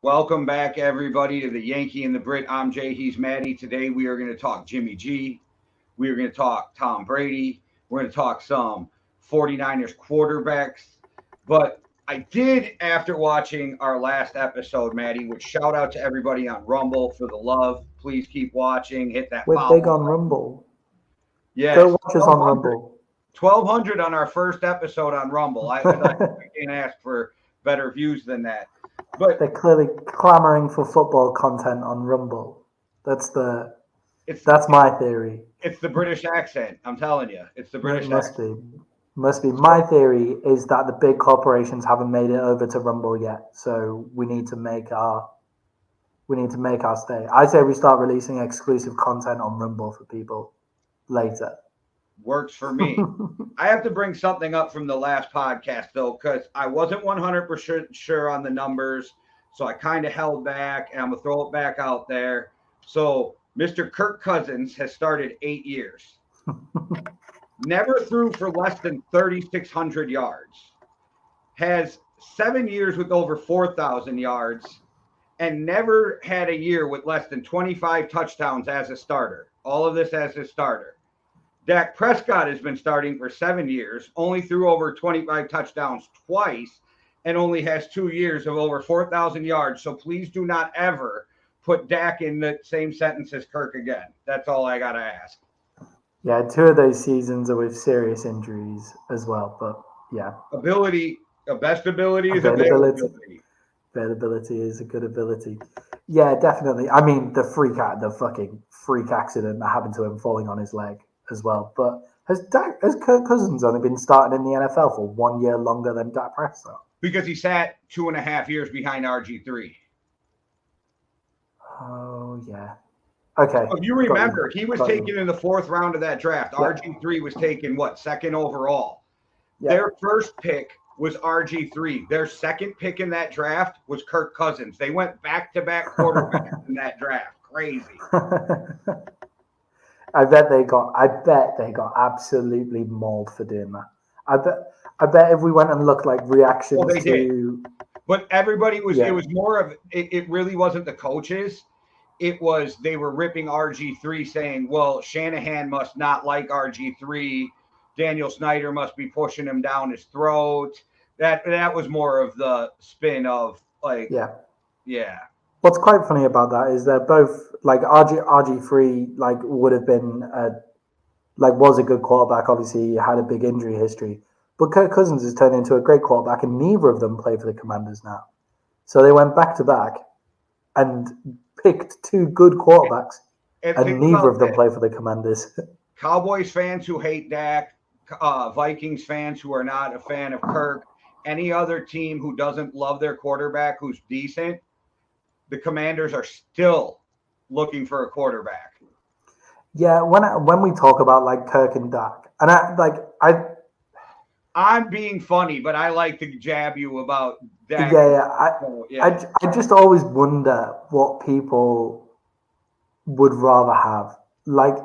Welcome back, everybody, to the Yankee and the Brit. I'm Jay. He's Maddie. Today, we are going to talk Jimmy G. We are going to talk Tom Brady. We're going to talk some 49ers quarterbacks. But I did, after watching our last episode, Maddie, which shout out to everybody on Rumble for the love. Please keep watching. Hit that We're big follow on button. Rumble. Go Yes, watch us on Rumble. 1,200 on our first episode on Rumble. I can't ask for better views than that. But They're clearly clamoring for football content on Rumble. That's my theory. it's the British accent. I'm telling you, it's the It British must accent. be. Must be. My theory is that the big corporations haven't made it over to Rumble yet, so we need to make our stay. I say we start releasing exclusive content on Rumble for people later. Works for me. I have to bring something up from the last podcast though, because I wasn't 100% sure on the numbers, so I kind of held back, and I'm gonna throw it back out there. So Mr. Kirk Cousins has started 8 years, never threw for less than 3,600 yards, has 7 years with over 4,000 yards, and never had a year with less than 25 touchdowns as a starter. All of this as a starter. Dak Prescott has been starting for 7 years, only threw over 25 touchdowns twice, and only has 2 years of over 4,000 yards. So please do not ever put Dak in the same sentence as Kirk again. That's all I got to ask. Yeah, two of those seasons are with serious injuries as well, but yeah. Ability, the best ability is Availability. availability. Availability is a good ability. Yeah, definitely. I mean, the fucking freak accident that happened to him falling on his leg as well. But has Kirk Cousins only been starting in the NFL for 1 year longer than Dak Prescott? Because he sat 2.5 years behind RG3. Oh yeah. Okay. If you Got remember, you. he was Got taken you. in the fourth round of that draft. Yep. RG3 was taken, what, second overall? Yep. Their first pick was RG3. Their second pick in that draft was Kirk Cousins. They went back-to-back quarterbacks in that draft. Crazy. I bet they got absolutely mauled for doing that. I bet if we went and looked like reactions Well, they did. to But everybody was, Yeah. it was more of, it really wasn't the coaches. It was, they were ripping RG3 saying, well, Shanahan must not like RG3. Daniel Snyder must be pushing him down his throat. That was more of the spin of like, yeah. What's quite funny about that is they're both like RG3 like would have been was a good quarterback. Obviously, he had a big injury history, but Kirk Cousins has turned into a great quarterback, and neither of them play for the Commanders now. So they went back to back and picked two good quarterbacks, and neither of them play for the Commanders. Cowboys fans who hate Dak, Vikings fans who are not a fan of Kirk, any other team who doesn't love their quarterback who's decent, the Commanders are still looking for a quarterback. Yeah, when we talk about like Kirk and Dak, and I'm being funny, but I like to jab you about Dak. I just always wonder what people would rather have. Like,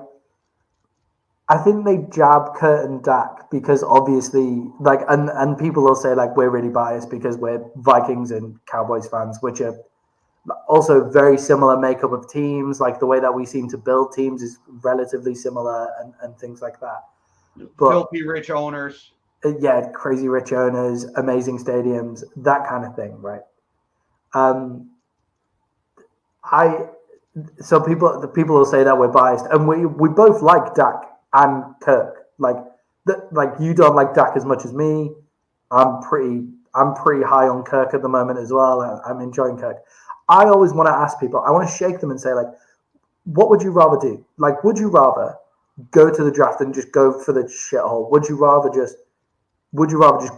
I think they jab Kurt and Dak because obviously, like, and people will say like we're really biased because we're Vikings and Cowboys fans, which are also very similar makeup of teams. Like the way that we seem to build teams is relatively similar, and things like that. But, filthy rich owners. Yeah, crazy rich owners, amazing stadiums, that kind of thing, right? So people will say that we're biased, and we both like Dak and Kirk. Like you don't like Dak as much as me. I'm pretty high on Kirk at the moment as well. I'm enjoying Kirk. I always want to ask people. I want to shake them and say like, what would you rather do? Like, would you rather go to the draft and just go for the shithole? Would you rather just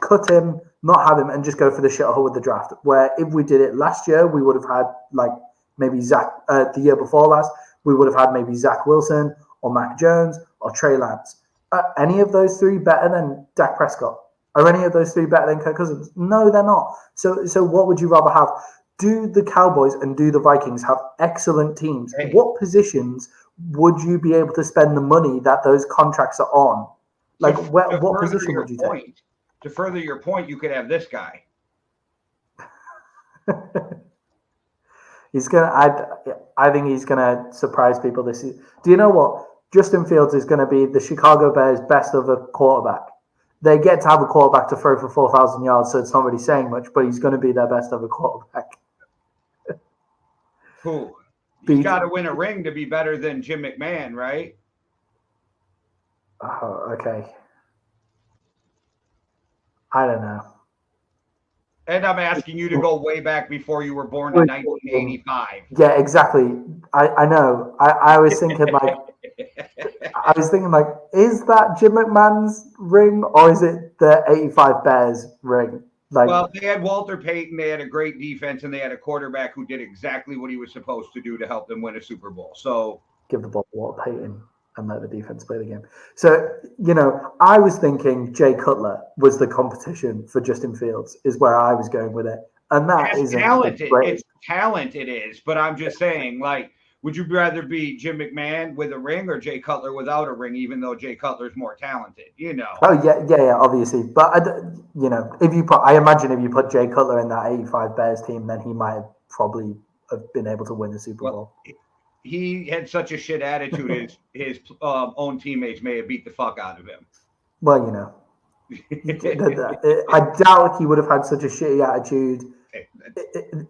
cut him, not have him, and just go for the shithole with the draft? Where if we did it last year, we would have had like maybe Zach. The year before last, we would have had maybe Zach Wilson or Mac Jones or Trey Lance. Any of those three better than Dak Prescott? Are any of those three better than Kirk Cousins? No, they're not. So what would you rather have? Do the Cowboys and do the Vikings have excellent teams? Hey. What positions would you be able to spend the money that those contracts are on? Like, what position would you take? To further your point, you could have this guy. He's gonna. I think he's gonna surprise people this season. Do you know what? Justin Fields is going to be the Chicago Bears' best of a quarterback. They get to have a quarterback to throw for 4,000 yards, so it's not really saying much. But he's going to be their best of a quarterback. Who? He's got to win a ring to be better than Jim McMahon, right? Oh, okay. I don't know. And I'm asking you to go way back before you were born in 1985. Yeah, exactly. I know. I was thinking like, is that Jim McMahon's ring or is it the '85 Bears ring? Like, well, they had Walter Payton. They had a great defense, and they had a quarterback who did exactly what he was supposed to do to help them win a Super Bowl. So give the ball to Walter Payton and let the defense play the game. So, I was thinking Jay Cutler was the competition for Justin Fields is where I was going with it. And that is talented. It's talent, it is. But I'm just saying, like, would you rather be Jim McMahon with a ring or Jay Cutler without a ring, even though Jay Cutler's more talented, Oh, yeah, obviously. But, I imagine if you put Jay Cutler in that '85 Bears team, then he might probably have been able to win the Super Bowl. He had such a shit attitude, his own teammates may have beat the fuck out of him. Well, I doubt he would have had such a shitty attitude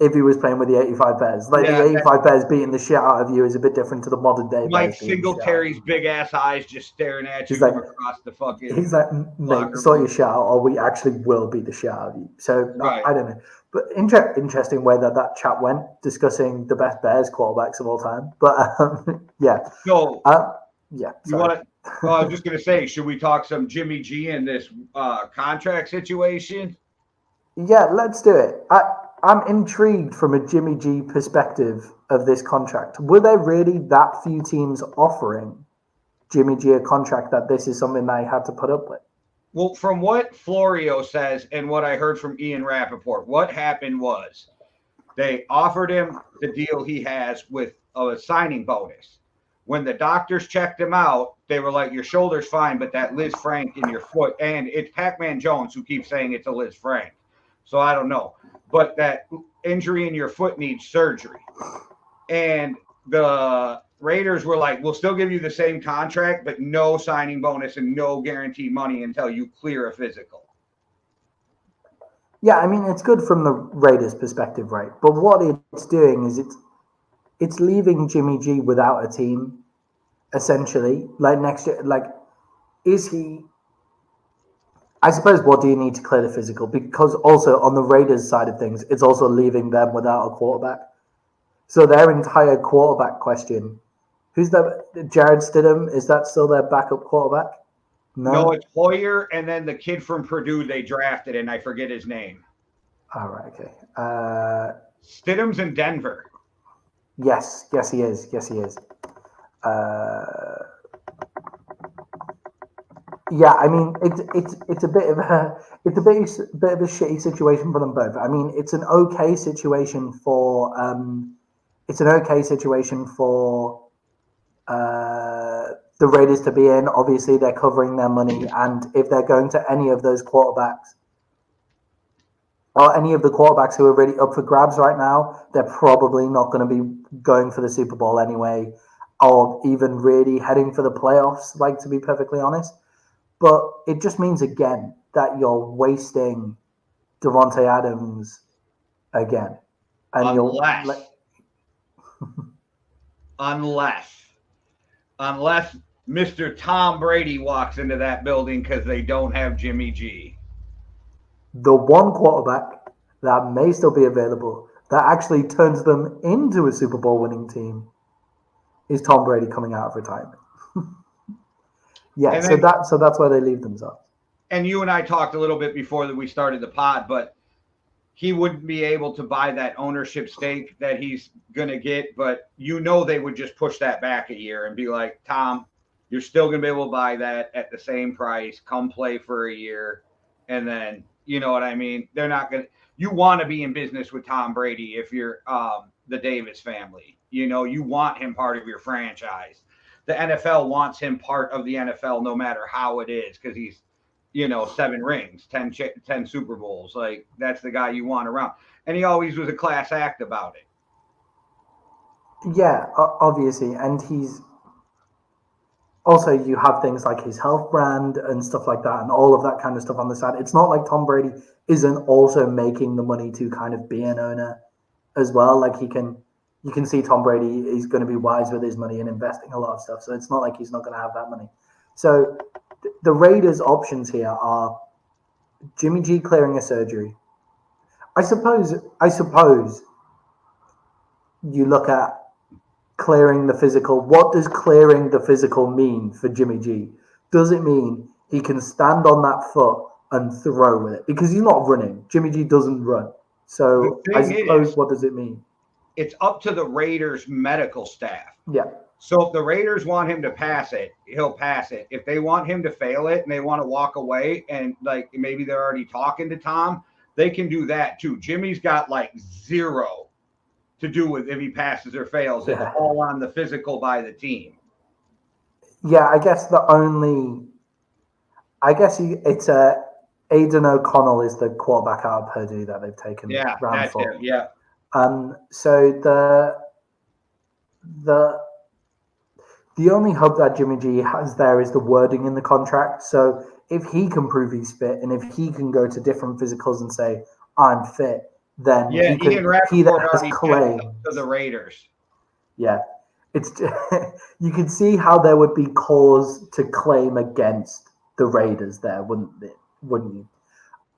if he was playing with the '85 Bears. Like, the '85 Bears beating the shit out of you is a bit different to the modern day. Mike Singletary's big ass eyes just staring at you from across the fucking. He's like, mate, sort your shit out, or we actually will beat the shit out of you. So I don't know, but interesting way that chat went, discussing the best Bears quarterbacks of all time. But yeah. So yeah. You want to? I was just gonna say, should we talk some Jimmy G in this contract situation? Yeah, let's do it. I'm intrigued from a Jimmy G perspective of this contract. Were there really that few teams offering Jimmy G a contract that this is something that he had to put up with? Well, from what Florio says and what I heard from Ian Rappaport, what happened was they offered him the deal he has with a signing bonus. When the doctors checked him out, they were like, your shoulder's fine, but that Liz Frank in your foot, and it's Pac-Man Jones who keeps saying it's a Liz Frank. So I don't know. But that injury in your foot needs surgery. And the Raiders were like, we'll still give you the same contract, but no signing bonus and no guaranteed money until you clear a physical. Yeah, I mean, it's good from the Raiders' perspective, right? But what it's doing is it's leaving Jimmy G without a team, essentially. Like, next year, like, is he... I suppose, what do you need to clear the physical? Because also on the Raiders side of things, it's also leaving them without a quarterback. So their entire quarterback question, who's that? Jared Stidham, is that still their backup quarterback? No, it's Hoyer, and then the kid from Purdue they drafted, and I forget his name. All right, okay. Stidham's in Denver. Yes, he is. Yeah, I mean, it's a bit of a shitty situation for them both. I mean, it's an okay situation for the Raiders to be in. Obviously, they're covering their money, and if they're going to any of those quarterbacks or any of the quarterbacks who are really up for grabs right now, they're probably not going to be going for the Super Bowl anyway, or even really heading for the playoffs. Like, to be perfectly honest. But it just means, again, that you're wasting Davante Adams again. And unless Mr. Tom Brady walks into that building because they don't have Jimmy G. The one quarterback that may still be available that actually turns them into a Super Bowl winning team is Tom Brady coming out of retirement. Yeah, so that's where they leave themselves. And you and I talked a little bit before that we started the pod, but he wouldn't be able to buy that ownership stake that he's going to get. But they would just push that back a year and be like, Tom, you're still going to be able to buy that at the same price. Come play for a year. And then, you know what I mean? They're not going to – you want to be in business with Tom Brady if you're the Davis family. You want him part of your franchise. The NFL wants him part of the NFL no matter how it is because he's, 7 rings, 10 Super Bowls. Like, that's the guy you want around. And he always was a class act about it. Yeah, obviously, and he's also, you have things like his health brand and stuff like that, and all of that kind of stuff on the side. It's not like Tom Brady isn't also making the money to kind of be an owner as well. Like you can see Tom Brady is going to be wise with his money and investing a lot of stuff. So it's not like he's not going to have that money. So the Raiders' options here are Jimmy G clearing a surgery. I suppose you look at clearing the physical. What does clearing the physical mean for Jimmy G? Does it mean he can stand on that foot and throw with it? Because he's not running. Jimmy G doesn't run. The So I thing suppose is, what does it mean? it's up to the Raiders medical staff. Yeah. So if the Raiders want him to pass it, he'll pass it. If they want him to fail it and they want to walk away and like maybe they're already talking to Tom, they can do that too. Jimmy's got like zero to do with if he passes or fails. It's Yeah. all on the physical by the team. Yeah, it's Aidan O'Connell is the quarterback out of Purdue that they've taken Yeah, round that's 4. it. Yeah. So the only hope that Jimmy G has there is the wording in the contract. So if he can prove he's fit and if he can go to different physicals and say I'm fit, then Yeah, Ian he then Rappaport has already claim to the Raiders. Yeah, it's you can see how there would be cause to claim against the Raiders there, wouldn't it? Wouldn't you?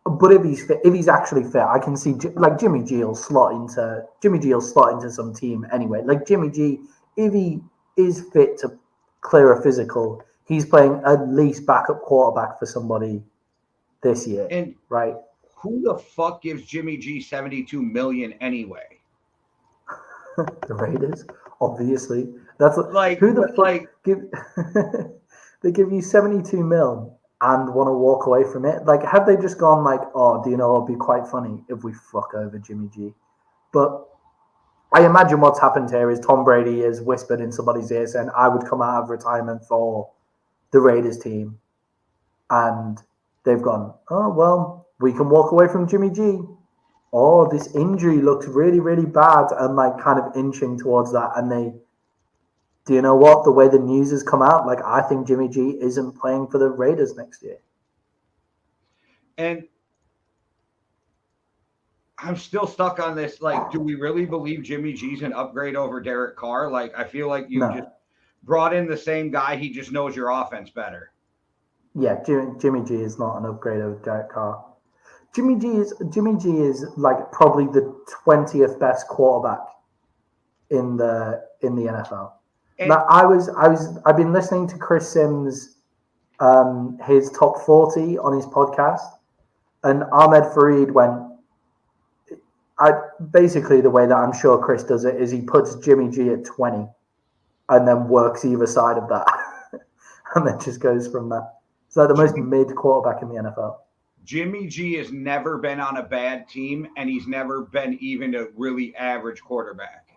But if he's fit, if he's actually fit, I can see like Jimmy G will slot into some team anyway. Like Jimmy G, if he is fit to clear a physical, he's playing at least backup quarterback for somebody this year, And right? who the fuck gives Jimmy G 72 million anyway? The Raiders, obviously. That's Like, who the but fuck like, give they give you 72 mil and want to walk away from it. Like, have they just gone like, oh, do you know it'd be quite funny if we fuck over Jimmy G? But I imagine what's happened here is Tom Brady has whispered in somebody's ear saying, I would come out of retirement for the Raiders team. And they've gone, oh, well, we can walk away from Jimmy G. Oh, this injury looks really, really bad, and like kind of inching towards that. And do you know what? The way the news has come out, like I think Jimmy G isn't playing for the Raiders next year. and I'm still stuck on this. Like, do we really believe Jimmy G's an upgrade over Derek Carr? Like, I feel like you just No, brought in the same guy. He just knows your offense better. yeah, Jimmy G is not an upgrade over Derek Carr. Jimmy G is like probably the 20th best quarterback in the NFL. And Like I've been listening to Chris Sims, his top 40 on his podcast, and Ahmed Fareed went. Basically the way that I'm sure Chris does it is he puts Jimmy G at 20, and then works either side of that, and then just goes from that. It's like the most mid quarterback in the NFL. Jimmy G has never been on a bad team, and he's never been even a really average quarterback.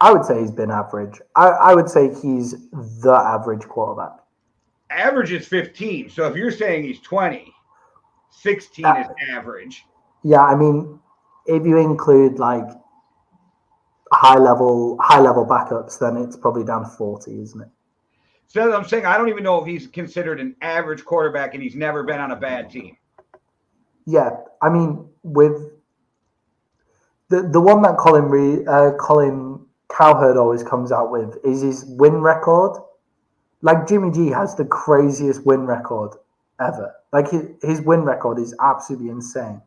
I would say he's been average. I would say he's the average quarterback. Average is 15. So if you're saying he's 20, 16 is average. Yeah, I mean, if you include like high level backups, then it's probably down to 40, isn't it? So I'm saying I don't even know if he's considered an average quarterback, and he's never been on a bad team. Yeah, I mean, with the one that Colin Cowherd always comes out with is his win record. Like Jimmy G has the craziest win record ever. Like his win record is absolutely insane.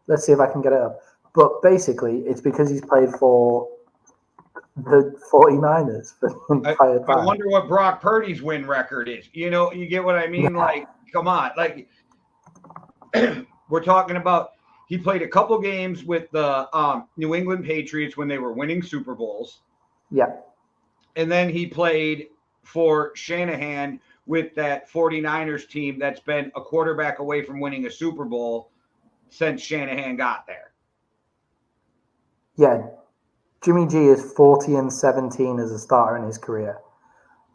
Let's see if I can get it up. But basically, it's because he's played for the 49ers for the entire time. I wonder what Brock Purdy's win record is. You know, you get what I mean? Yeah. Like, come on. Like, we're talking about he played a couple games with the New England Patriots when they were winning Super Bowls. Yeah. And then he played for Shanahan with that 49ers team that's been a quarterback away from winning a Super Bowl since Shanahan got there. Yeah. Jimmy G is 40-17 as a starter in his career.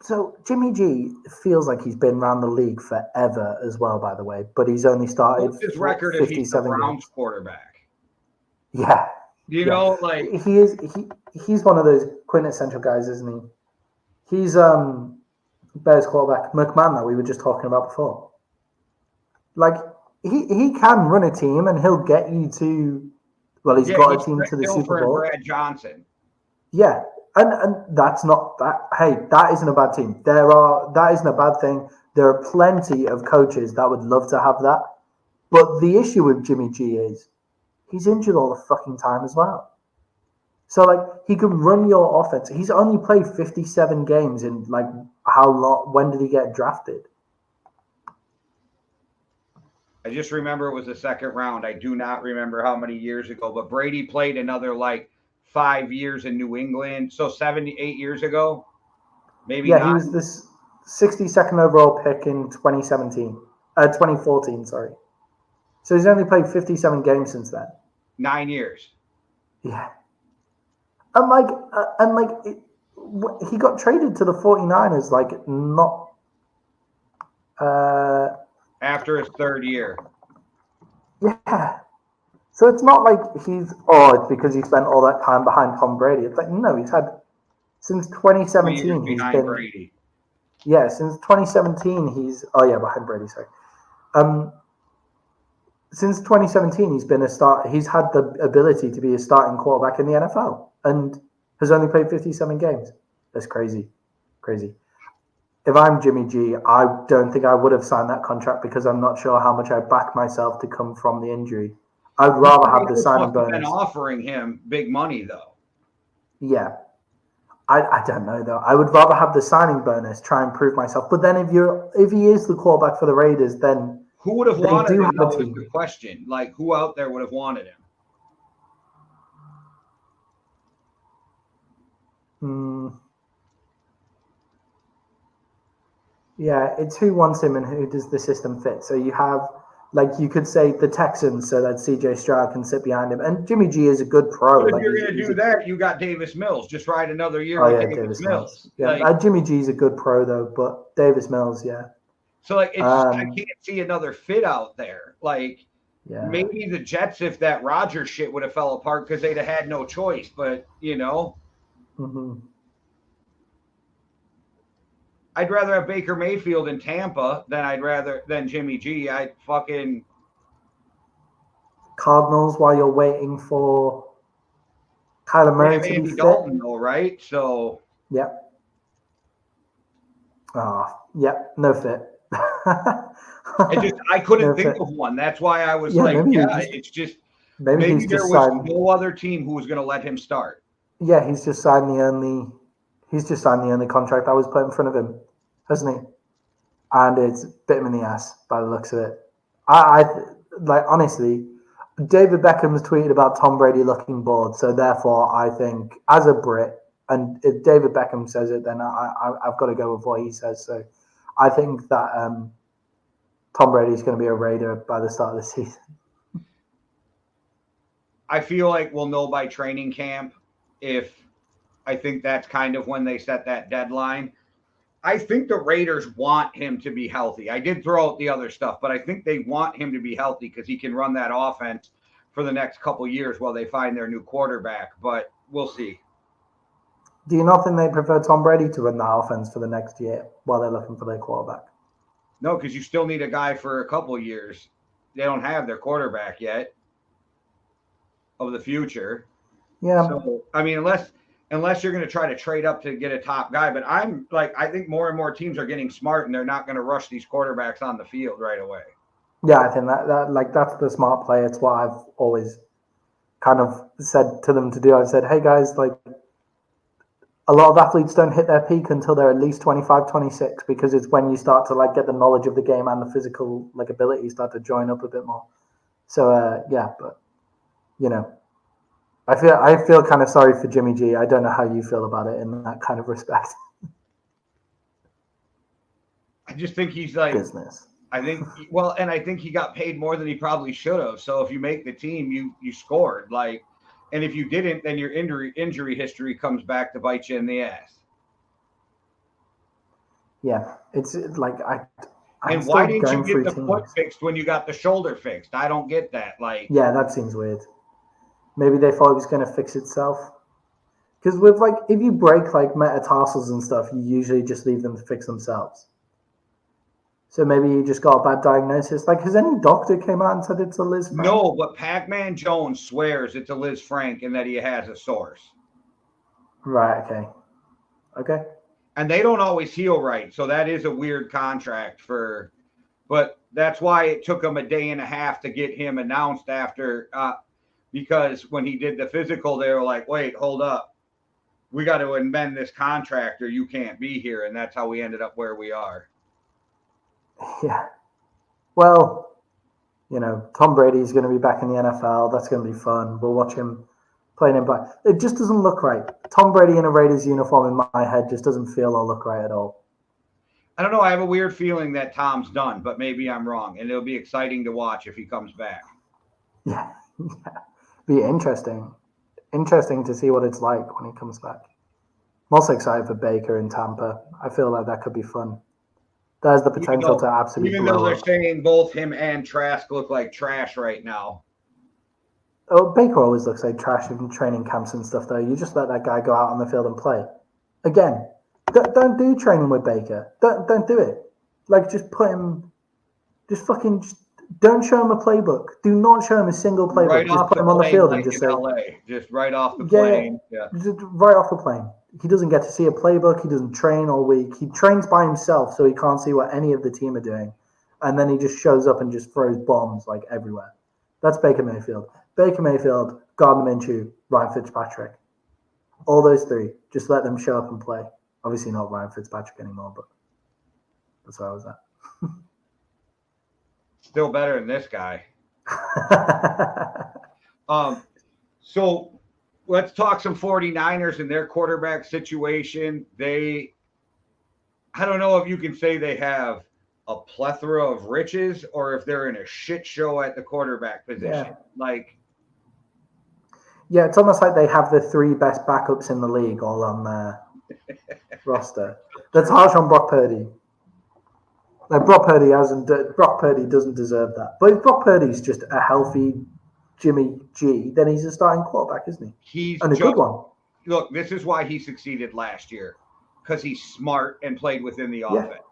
So Jimmy G feels like he's been around the league forever as well, by the way, but he's only started What's his record if he's the Browns quarterback? Yeah. You know, like he's one of those quintessential guys, isn't he? He's Bears quarterback McMahon that we were just talking about before. Like he can run a team and he'll get you to. Well, he's got a team to the Super Bowl. Brad Johnson. Yeah, and that's not that. Hey, that isn't a bad team. That isn't a bad thing. There are plenty of coaches that would love to have that. But the issue with Jimmy G is he's injured all the fucking time as well. So like he can run your offense. He's only played 57 games in like how long? When did he get drafted? I just remember it was the second round. I do not remember how many years ago, but Brady played another like 5 years in New England. So 78 years ago, maybe. Yeah, he was this 62nd overall pick in 2014. Sorry. So he's only played 57 games since then. 9 years. Yeah. He got traded to the 49ers, like not. After his third year. Yeah. So it's not like it's because he spent all that time behind Tom Brady. It's like, no, he's had since 2017 he's been Brady. Yeah, since 2017 behind Brady, sorry. Since 2017 he's been he's had the ability to be a starting quarterback in the NFL and has only played 57 games. That's crazy. Crazy. If I'm Jimmy G, I don't think I would have signed that contract because I'm not sure how much I back myself to come from the injury. I'd rather have the signing bonus. Been offering him big money though. Yeah, I don't know though. I would rather have the signing bonus, try and prove myself. But then if he is the quarterback for the Raiders, then who would have wanted him? That was the question. Like who out there would have wanted him? Yeah, it's who wants him and who does the system fit. So you have, like, you could say the Texans so that CJ Stroud can sit behind him. And Jimmy G is a good pro. But if you're going to do that, you got Davis Mills. Just ride another year with Davis Mills. Yeah, Jimmy G's a good pro, though, but Davis Mills, yeah. So, like, I can't see another fit out there. Like, maybe the Jets, if that Rodgers shit would have fell apart because they'd have had no choice. But, you know. Mm-hmm. I'd rather have Baker Mayfield in Tampa than Jimmy G. I'd fucking Cardinals while you're waiting for Kyler Murray to be fit. Dalton, though, right? So yep. No fit. I couldn't think of one. That's why I was it's just maybe there was no other team who was going to let him start. Yeah, he's just signed the only contract I was put in front of him, hasn't he? And it's bit him in the ass by the looks of it. I like, honestly, David Beckham's tweeted about Tom Brady looking bored. So therefore, I think as a Brit, and if David Beckham says it, then I've got to go with what he says. So I think that Tom Brady is going to be a Raider by the start of the season. I feel like we'll know by training camp. I think that's kind of when they set that deadline. I think the Raiders want him to be healthy. I did throw out the other stuff, but I think they want him to be healthy because he can run that offense for the next couple of years while they find their new quarterback. But we'll see. Do you not think they prefer Tom Brady to run that offense for the next year while they're looking for their quarterback? No, because you still need a guy for a couple of years. They don't have their quarterback yet of the future. Yeah. So, I mean, unless you're going to try to trade up to get a top guy. But I think more and more teams are getting smart and they're not going to rush these quarterbacks on the field right away. Yeah, I think that's the smart play. It's what I've always kind of said to them to do. I've said, hey guys, like a lot of athletes don't hit their peak until they're at least 25, 26, because it's when you start to like get the knowledge of the game and the physical like ability start to join up a bit more. So but you know, I feel kind of sorry for Jimmy G. I don't know how you feel about it in that kind of respect. I just think he's like business. I think he got paid more than he probably should have. So if you make the team, you scored. Like, and if you didn't, then your injury history comes back to bite you in the ass. Yeah, it's like and why didn't you get the foot fixed when you got the shoulder fixed? I don't get that. Like, yeah, that seems weird. Maybe they thought it was going to fix itself. Because with like, if you break like metatarsals and stuff, you usually just leave them to fix themselves. So maybe you just got a bad diagnosis. Like, has any doctor came out and said it's a Liz Frank? No, but Pac-Man Jones swears it's a Liz Frank and that he has a source. Right. Okay. And they don't always heal right, so that is a weird contract for. But that's why it took him a day and a half to get him announced after, because when he did the physical, they were like, "Wait, hold up, we got to amend this contract, or you can't be here," and that's how we ended up where we are. Yeah. Well, Tom Brady is going to be back in the NFL. That's going to be fun. We'll watch him playing him back. It just doesn't look right. Tom Brady in a Raiders uniform in my head just doesn't feel or look right at all. I don't know. I have a weird feeling that Tom's done, but maybe I'm wrong, and it'll be exciting to watch if he comes back. Yeah. Be interesting. Interesting to see what it's like when he comes back. I'm also excited for Baker in Tampa. I feel like that could be fun. There's the potential to absolutely even though they're saying both him and Trask look like trash right now. Oh, Baker always looks like trash in training camps and stuff, though. You just let that guy go out on the field and play. Again, don't do training with Baker. Don't do it. Like, just put him. Just don't show him a playbook. Do not show him a single playbook. Right just put him on the field and just say, LA. Just right off the plane. Yeah. Just right off the plane. He doesn't get to see a playbook. He doesn't train all week. He trains by himself, so he can't see what any of the team are doing. And then he just shows up and just throws bombs like everywhere. That's Baker Mayfield. Baker Mayfield, Gardner Minshew, Ryan Fitzpatrick. All those three. Just let them show up and play. Obviously not Ryan Fitzpatrick anymore, but that's where I was at. Still better than this guy. So let's talk some 49ers and their quarterback situation. I don't know if you can say they have a plethora of riches or if they're in a shit show at the quarterback position. Yeah, it's almost like they have the three best backups in the league all on their roster. That's harsh on Brock Purdy. Like Brock Purdy doesn't deserve that. But if Brock Purdy's just a healthy Jimmy G, then he's a starting quarterback, isn't he? And a good one. Look, this is why he succeeded last year, because he's smart and played within the offense.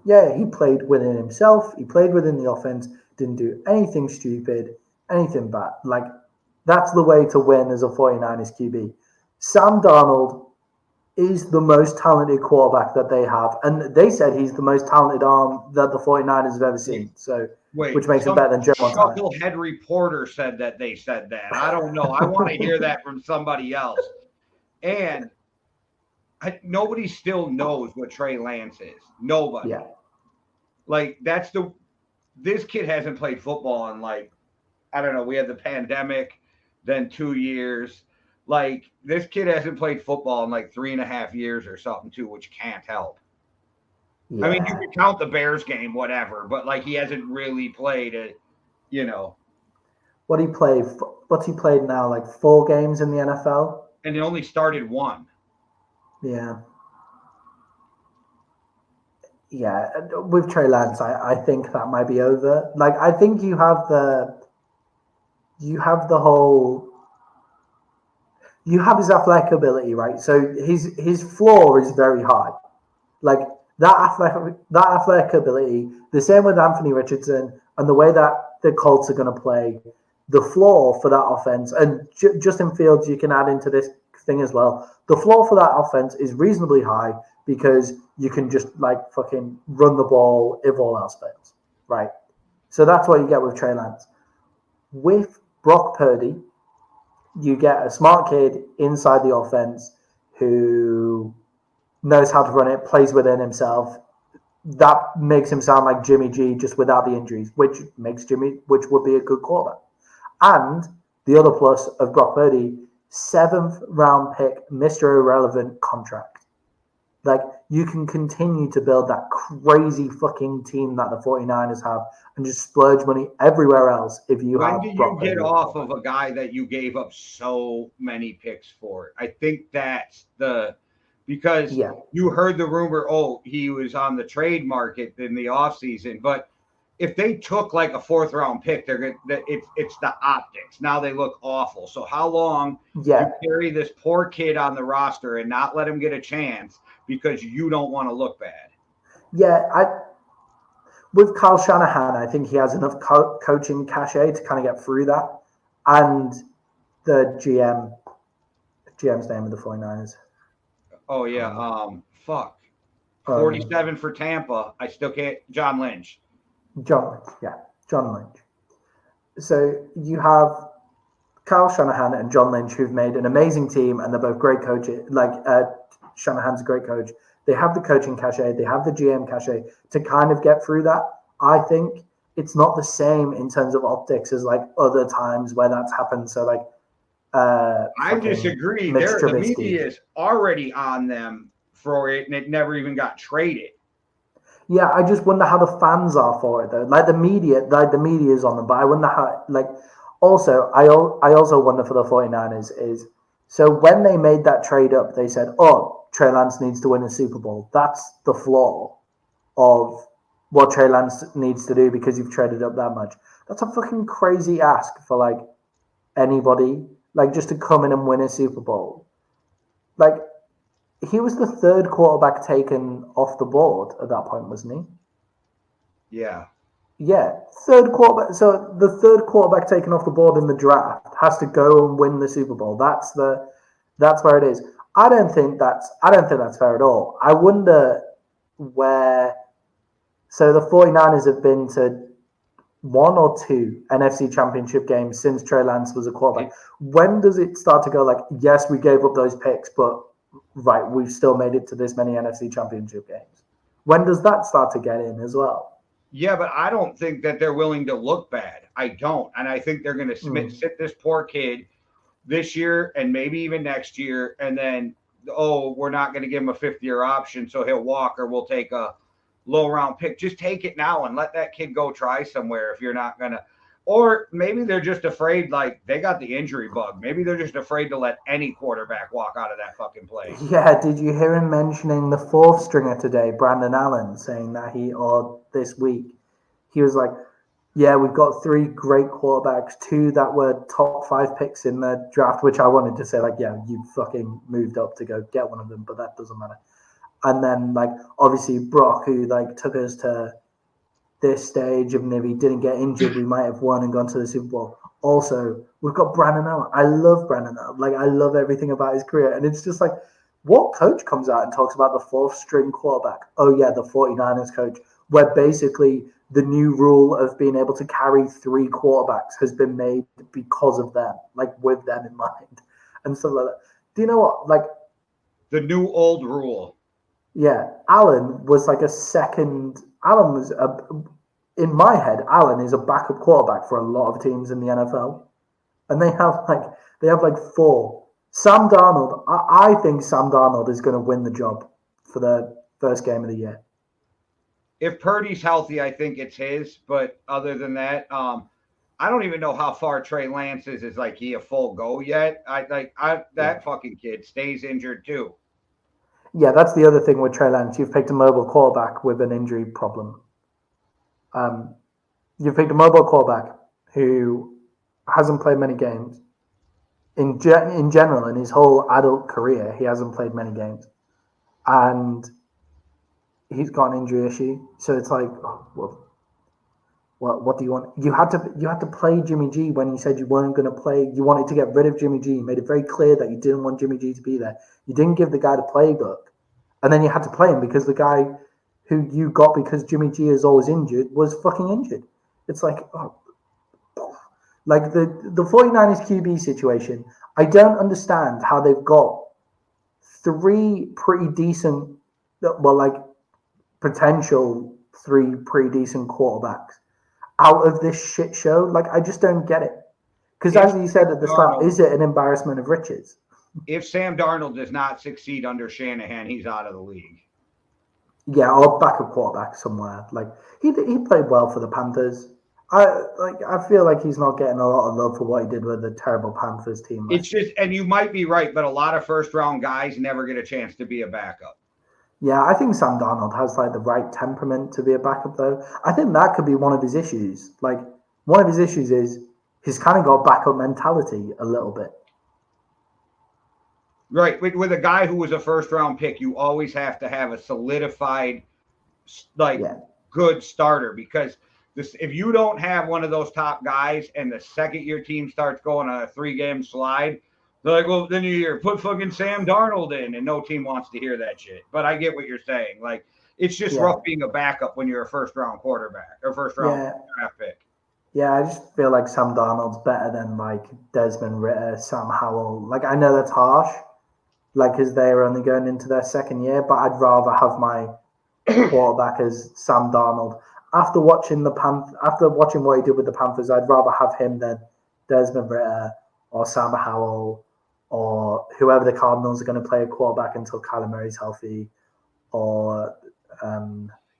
Yeah, he played within himself. He played within the offense. Didn't do anything stupid, anything bad. Like, that's the way to win as a 49ers QB. Sam Darnold is the most talented quarterback that they have. And they said he's the most talented arm that the 49ers have ever seen. Which makes him better than Joe Montana. Chucklehead reporter said that they said that. I don't know. I want to hear that from somebody else. And nobody still knows what Trey Lance is. Nobody. Yeah. Like, this kid hasn't played football in, like, I don't know. We had the pandemic, then 2 years. Like, this kid hasn't played football in like 3.5 years or something too, which can't help. Yeah. I mean, you can count the Bears game, whatever, but like he hasn't really played it, What's he played now? Like 4 games in the NFL? And he only started 1. Yeah. Yeah. With Trey Lance, I think that might be over. Like, I think you have his athletic ability, right? So his floor is very high. Like that athletic ability, the same with Anthony Richardson and the way that the Colts are going to play, the floor for that offense, and Justin Fields you can add into this thing as well. The floor for that offense is reasonably high because you can just like fucking run the ball if all else fails, right? So that's what you get with Trey Lance. With Brock Purdy, you get a smart kid inside the offense who knows how to run it, plays within himself. That makes him sound like Jimmy G just without the injuries, which would be a good quarterback. And the other plus of Brock Purdy, 7th round pick, Mr. Irrelevant contract. Like, you can continue to build that crazy fucking team that the 49ers have and just splurge money everywhere else if you have. When do you get off of a guy that you gave up so many picks for? I think that's because you heard the rumor, he was on the trade market in the offseason, but if they took like a 4th round pick, they're going it's the optics. Now they look awful. So how long you carry this poor kid on the roster and not let him get a chance because you don't want to look bad? Yeah, with Kyle Shanahan, I think he has enough coaching cachet to kind of get through that. And the GM's name of the 49ers. Oh, yeah. Fuck. 47 for Tampa. I still can't. John Lynch. John Lynch. So you have Kyle Shanahan and John Lynch, who've made an amazing team, and they're both great coaches. Like Shanahan's a great coach. They have the coaching cachet, they have the GM cachet to kind of get through that. I think it's not the same in terms of optics as like other times where that's happened. So like, I disagree. The media is already on them for it, and it never even got traded. Yeah, I just wonder how the fans are for it though. Like the media is on them, but I wonder how. Like, also, I also wonder for the 49ers is so when they made that trade up, they said, "Oh, Trey Lance needs to win a Super Bowl." That's the flaw of what Trey Lance needs to do because you've traded up that much. That's a fucking crazy ask for like anybody, like just to come in and win a Super Bowl. Like, he was the 3rd quarterback taken off the board at that point, wasn't he? Yeah. Yeah, 3rd quarterback. So the 3rd quarterback taken off the board in the draft has to go and win the Super Bowl. That's where it is. I don't think that's fair at all. I wonder where. So the 49ers have been to 1 or 2 NFC Championship games since Trey Lance was a quarterback. When does it start to go like, yes, we gave up those picks, but right, we've still made it to this many NFC Championship games? When does that start to get in as well? Yeah, but I don't think that they're willing to look bad. I don't. And I think they're going to sit this poor kid this year and maybe even next year. And then, we're not going to give him a 5th-year option, so he'll walk, or we'll take a low-round pick. Just take it now and let that kid go try somewhere if you're not going to. Or maybe they're just afraid, like they got the injury bug. Maybe they're just afraid to let any quarterback walk out of that fucking play. Yeah, did you hear him mentioning the 4th stringer today, Brandon Allen, saying that this week, he was like, yeah, we've got 3 great quarterbacks, 2 that were top 5 picks in the draft, which I wanted to say, like, yeah, you fucking moved up to go get one of them, but that doesn't matter. And then, like, obviously Brock, who, like, took us to this stage, and if he didn't get injured, we might have won and gone to the Super Bowl. Also, we've got Brandon Allen. I love Brandon Allen. Like, I love everything about his career. And it's just like, what coach comes out and talks about the 4th string quarterback? Oh, yeah, the 49ers coach, where basically the new rule of being able to carry 3 quarterbacks has been made because of them, like with them in mind and stuff like that. Do you know what? Like, the new old rule. Yeah, Allen was like a second. Allen was in my head. Allen is a backup quarterback for a lot of teams in the NFL, and they have like 4. Sam Darnold. I think Sam Darnold is going to win the job for the first game of the year. If Purdy's healthy, I think it's his. But other than that, I don't even know how far Trey Lance is. Is like he a full go yet? That fucking kid stays injured too. Yeah, that's the other thing with Trey Lance. You've picked a mobile quarterback with an injury problem. You've picked a mobile quarterback who hasn't played many games. In general, in his whole adult career, he hasn't played many games. And he's got an injury issue. So it's like, what do you want? You had to play Jimmy G when you said you weren't going to play. You wanted to get rid of Jimmy G. You made it very clear that you didn't want Jimmy G to be there. You didn't give the guy the playbook. And then you had to play him because the guy who you got because Jimmy G is always injured was fucking injured. It's like, like the 49ers QB situation. I don't understand how they've got 3 pretty decent, potential 3 pretty decent quarterbacks out of this shit show. Like, I just don't get it. Because as you said at the start, is it an embarrassment of riches? If Sam Darnold does not succeed under Shanahan, he's out of the league. Yeah, or backup quarterback somewhere. Like, he played well for the Panthers. I feel like he's not getting a lot of love for what he did with the terrible Panthers team. It's just, and you might be right, but a lot of first-round guys never get a chance to be a backup. Yeah, I think Sam Darnold has like the right temperament to be a backup, though. I think that could be one of his issues. Like one of his issues is he's kind of got backup mentality a little bit. Right. With a guy who was a first round pick, you always have to have a solidified, like, Yeah. good starter because this, if you don't have one of those top guys and the second your team starts going on a 3-game slide, they're like, well, then you put fucking Sam Darnold in, and no team wants to hear that shit. But I get what you're saying. Like, it's just Yeah. rough being a backup when you're a first round quarterback or first round draft pick. Yeah, I just feel like Sam Darnold's better than like Desmond Ritter, Sam Howell. Like I know that's harsh, like because they're only going into their second year, but I'd rather have my quarterback as Sam Darnold. After watching after watching what he did with the Panthers, I'd rather have him than Desmond Ritter or Sam Howell or whoever the Cardinals are going to play a quarterback until Kyler Murray's healthy. Or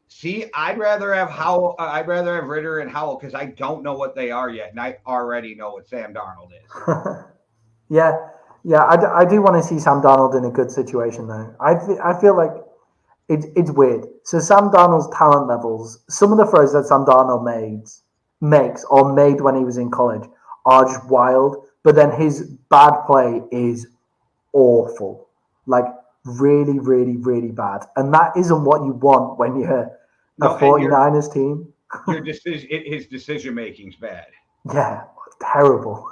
see, I'd rather have Howell. I'd rather have Ritter and Howell because I don't know what they are yet, and I already know what Sam Darnold is. yeah, I do want to see Sam Darnold in a good situation though. I feel like it's weird. So Sam Darnold's talent levels, some of the throws that Sam Darnold makes or made when he was in college are just wild. But then his bad play is awful, like really, really, really bad. And that isn't what you want when you're a 49ers team. His decision making's bad. Yeah, terrible,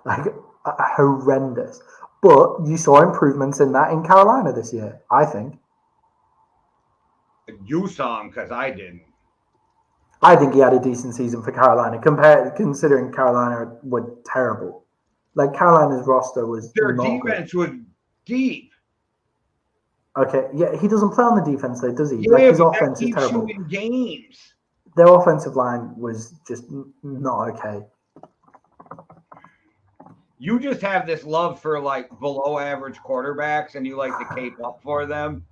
like horrendous. But you saw improvements in that in Carolina this year, I think. You saw him because I didn't. I think he had a decent season for Carolina, considering Carolina were terrible. Like Carolina's roster was their not defense good. was deep. Okay, yeah, he doesn't play on the defense though, does he? Yeah, like his but offense that is keeps terrible. you in games. Their offensive line was just not okay. You just have this love for like below average quarterbacks, and you like to cape up for them.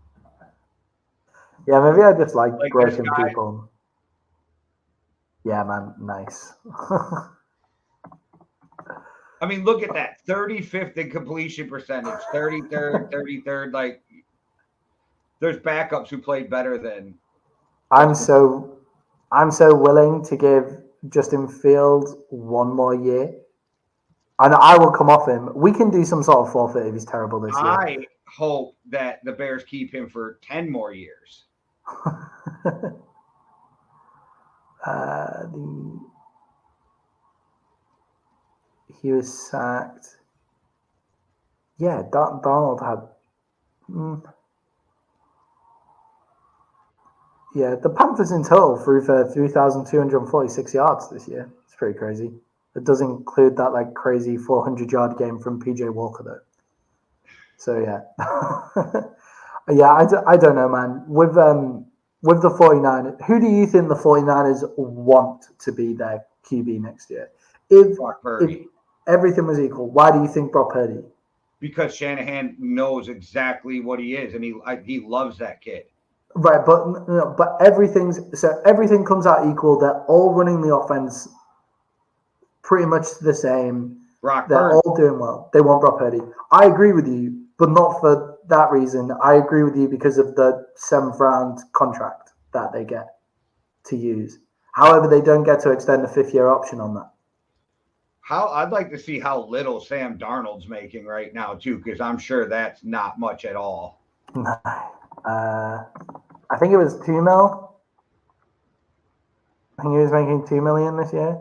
Yeah, maybe I just like broken this guy. people. Yeah, man, nice. I mean, look at that 35th in completion percentage, 33rd, 33rd. Like, there's backups who played better than. I'm so willing to give Justin Fields one more year. And I will come off him. We can do some sort of forfeit if he's terrible this year. I hope that the Bears keep him for 10 more years. He was sacked. Yeah, Donald had. Yeah, the Panthers in total threw for 3,246 yards this year. It's pretty crazy. It does include that like crazy 400-yard game from PJ Walker though. So yeah, yeah, I don't know, man. With the 49ers, who do you think the 49ers want to be their QB next year? If everything was equal, why do you think Brock Purdy? Because Shanahan knows exactly what he is, and he loves that kid. Right, but everything comes out equal. They're all running the offense pretty much the same. They're all doing well. They want Brock Purdy. I agree with you, but not for that reason. I agree with you because of the 7th round contract that they get to use. However, they don't get to extend the 5th year option on that. I'd like to see how little Sam Darnold's making right now too, because I'm sure that's not much at all. I think it was $2 million. I think he was making $2 million this year.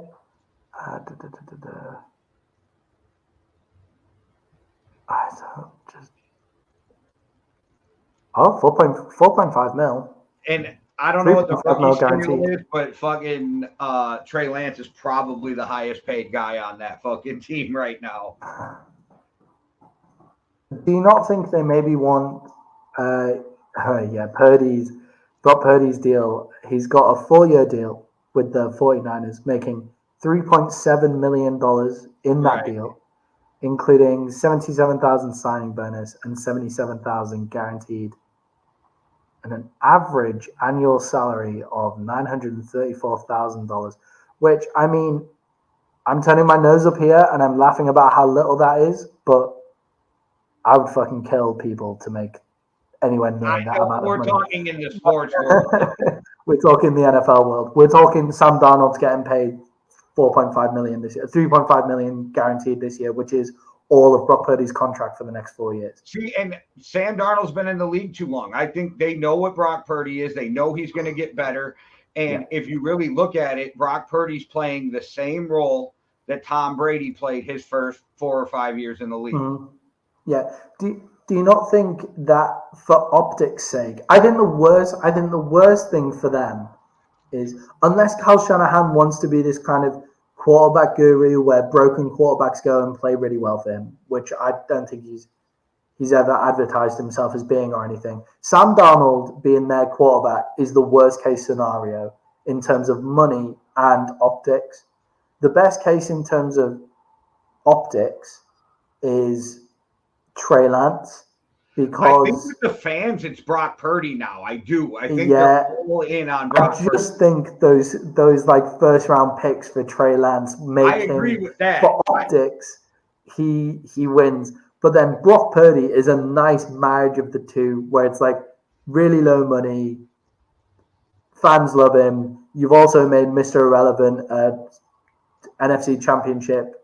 4.5 mil. And I don't know what the rookie scale is, but fucking Trey Lance is probably the highest paid guy on that fucking team right now. Do you not think they maybe want Brock Purdy's deal? He's got a 4-year deal with the 49ers, making $3.7 million in that deal, including $77,000 signing bonus and $77,000 guaranteed, and an average annual salary of $934,000. Which, I mean, I'm turning my nose up here and I'm laughing about how little that is, but I would fucking kill people to make anywhere near that amount we're of money. talking in the sports world. We're talking the NFL world. We're talking Sam Darnold's getting paid $4.5 million this year, $3.5 million guaranteed this year, which is all of Brock Purdy's contract for the next 4 years. See, and Sam Darnold's been in the league too long. I think they know what Brock Purdy is. They know he's going to get better. And if you really look at it, Brock Purdy's playing the same role that Tom Brady played his first 4 or 5 years in the league. Mm-hmm. Yeah. Do you not think that for optics' sake, I think the worst thing for them is, unless Kyle Shanahan wants to be this kind of quarterback guru where broken quarterbacks go and play really well for him, which I don't think he's ever advertised himself as being or anything. Sam Darnold being their quarterback is the worst case scenario in terms of money and optics. The best case in terms of optics is Trey Lance, because I think with the fans, it's Brock Purdy now. I do. I think they're all in on Brock Purdy. I just think those like first round picks for Trey Lance make agree him, with that. for optics, he wins. But then Brock Purdy is a nice marriage of the two, where it's like really low money, fans love him. You've also made Mr. Irrelevant NFC Championship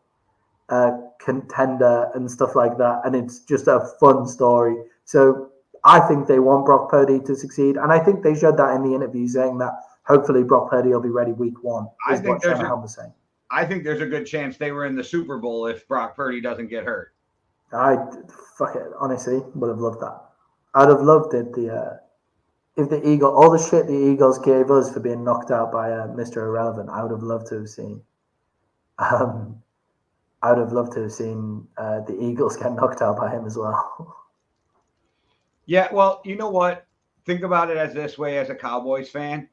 contender and stuff like that, and it's just a fun story. So I think they want Brock Purdy to succeed, and I think they showed that in the interview, saying that hopefully Brock Purdy will be ready week 1. I think there's a good chance they were in the Super Bowl if Brock Purdy doesn't get hurt. Honestly would have loved that. I'd have loved it if the Eagles, all the shit the Eagles gave us for being knocked out by Mr. Irrelevant, I would have loved to have seen. I would have loved to have seen the Eagles get knocked out by him as well. Yeah, well, you know what? Think about it as this way, as a Cowboys fan.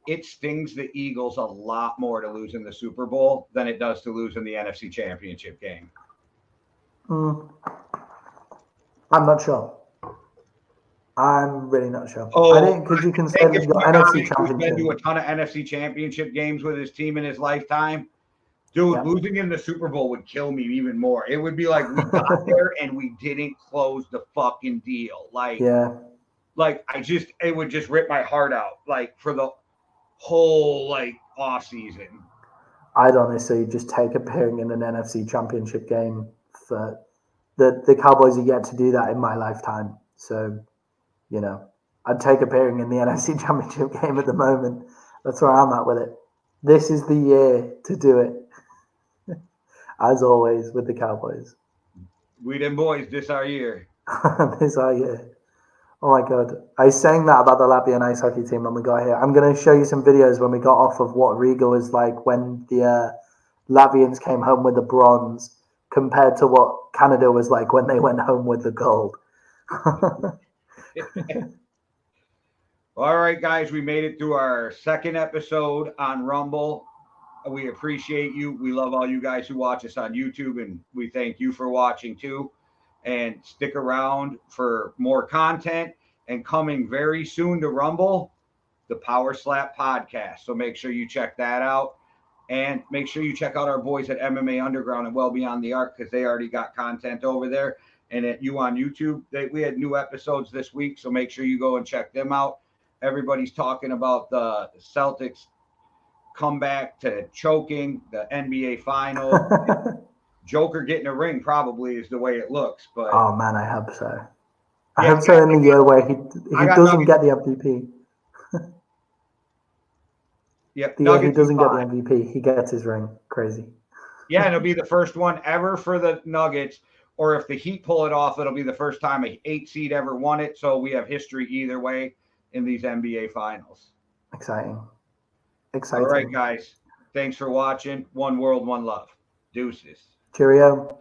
It stings the Eagles a lot more to lose in the Super Bowl than it does to lose in the NFC Championship game. I'm not sure. I'm really not sure. Oh, I think because you can say you've got NFC Championship. He's been to a ton of NFC Championship games with his team in his lifetime. Dude, losing in the Super Bowl would kill me even more. It would be like we got there and we didn't close the fucking deal. It would just rip my heart out, like, for the whole, like, off season. I'd honestly just take appearing in an NFC Championship game for the Cowboys are yet to do that in my lifetime. So, you know, I'd take appearing in the NFC Championship game at the moment. That's where I'm at with it. This is the year to do it. As always with the Cowboys. We them boys, this our year. This our year. Oh my God. I was saying that about the Latvian ice hockey team when we got here. I'm going to show you some videos when we got off of what Riga was like when the Latvians came home with the bronze compared to what Canada was like when they went home with the gold. All right, guys, we made it through our second episode on Rumble. We appreciate you. We love all you guys who watch us on YouTube, and we thank you for watching too. And stick around for more content, and coming very soon to Rumble, the Power Slap podcast. So make sure you check that out, and make sure you check out our boys at MMA Underground and Well Beyond the Arc, because they already got content over there. And at you on YouTube, we had new episodes this week, so make sure you go and check them out. Everybody's talking about the Celtics comeback to choking, the NBA Finals. Joker getting a ring probably is the way it looks. But oh man, I hope so. I hope so in the year where he doesn't get the MVP. Yep. The year he doesn't get the MVP, he gets his ring. Crazy. Yeah, and it'll be the first one ever for the Nuggets. Or if the Heat pull it off, it'll be the first time an 8 seed ever won it. So we have history either way in these NBA Finals. Exciting. All right, guys. Thanks for watching. One world, one love. Deuces. Cheerio.